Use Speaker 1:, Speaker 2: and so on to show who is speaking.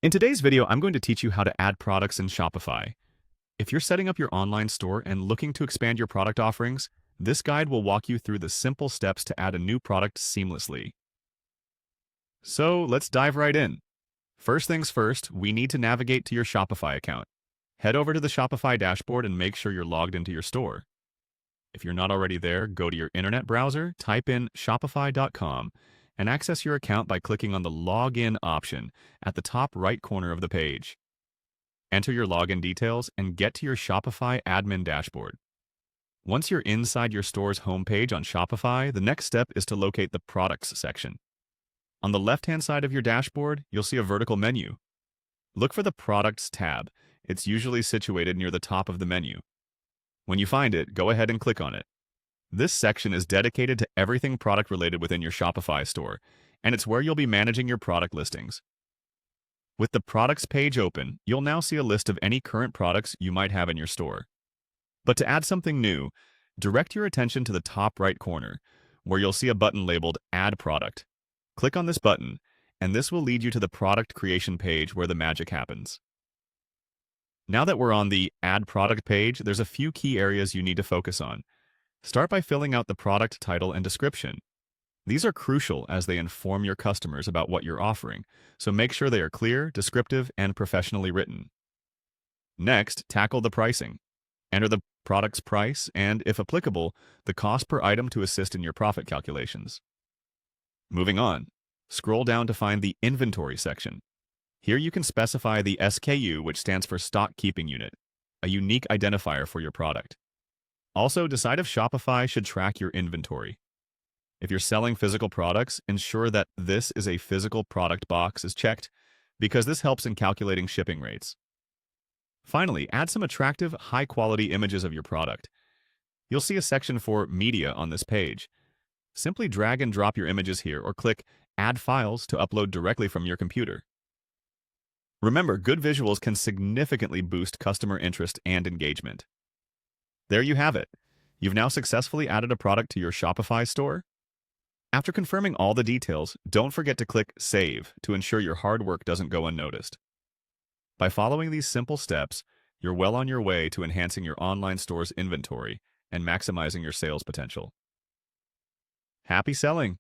Speaker 1: In today's video, I'm going to teach you how to add products in Shopify. If you're setting up your online store and looking to expand your product offerings, this guide will walk you through the simple steps to add a new product seamlessly. So let's dive right in. First things first, we need to navigate to your Shopify account. Head over to the Shopify dashboard and make sure you're logged into your store. If you're not already there, go to your internet browser, type in shopify.com, and access your account by clicking on the Login option at the top right corner of the page. Enter your login details and get to your Shopify admin dashboard. Once you're inside your store's homepage on Shopify, the next step is to locate the Products section. On the left-hand side of your dashboard, you'll see a vertical menu. Look for the Products tab. It's usually situated near the top of the menu. When you find it, go ahead and click on it. This section is dedicated to everything product-related within your Shopify store, and it's where you'll be managing your product listings. With the Products page open, you'll now see a list of any current products you might have in your store. But to add something new, direct your attention to the top right corner, where you'll see a button labeled Add Product. Click on this button, and this will lead you to the product creation page where the magic happens. Now that we're on the Add Product page, there's a few key areas you need to focus on. Start by filling out the product title and description. These are crucial as they inform your customers about what you're offering, so make sure they are clear, descriptive, and professionally written. Next, tackle the pricing. Enter the product's price and, if applicable, the cost per item to assist in your profit calculations. Moving on, scroll down to find the Inventory section. Here you can specify the SKU, which stands for Stock Keeping Unit, a unique identifier for your product. Also, decide if Shopify should track your inventory. If you're selling physical products, ensure that this is a physical product box is checked, because this helps in calculating shipping rates. Finally, add some attractive, high-quality images of your product. You'll see a section for Media on this page. Simply drag and drop your images here or click Add Files to upload directly from your computer. Remember, good visuals can significantly boost customer interest and engagement. There you have it. You've now successfully added a product to your Shopify store. After confirming all the details, don't forget to click Save to ensure your hard work doesn't go unnoticed. By following these simple steps, you're well on your way to enhancing your online store's inventory and maximizing your sales potential. Happy selling!